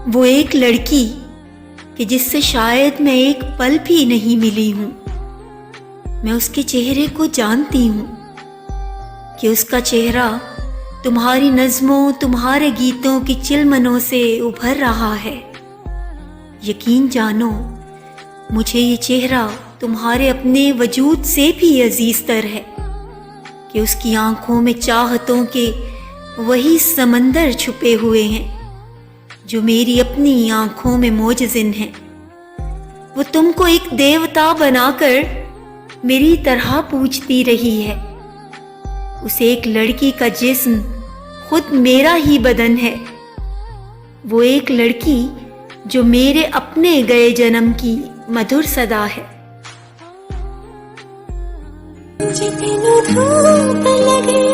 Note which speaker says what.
Speaker 1: वो एक लड़की कि जिससे शायद मैं एक पल भी नहीं मिली हूँ। मैं उसके चेहरे को जानती हूँ कि उसका चेहरा तुम्हारी नज़्मों, तुम्हारे गीतों की चिलमनों से उभर रहा है। यकीन जानो, मुझे ये चेहरा तुम्हारे अपने वजूद से भी अजीज तर है कि उसकी आंखों में चाहतों के वही समंदर छुपे हुए हैं जो मेरी अपनी आंखों में मोजज़िन हैं। वो तुमको एक देवता बनाकर मेरी तरह पूजती रही है। उसे एक लड़की का जिस्म खुद मेरा ही बदन है। वो एक लड़की जो मेरे अपने गए जन्म की मधुर सदा है।
Speaker 2: जितनी धूप लगे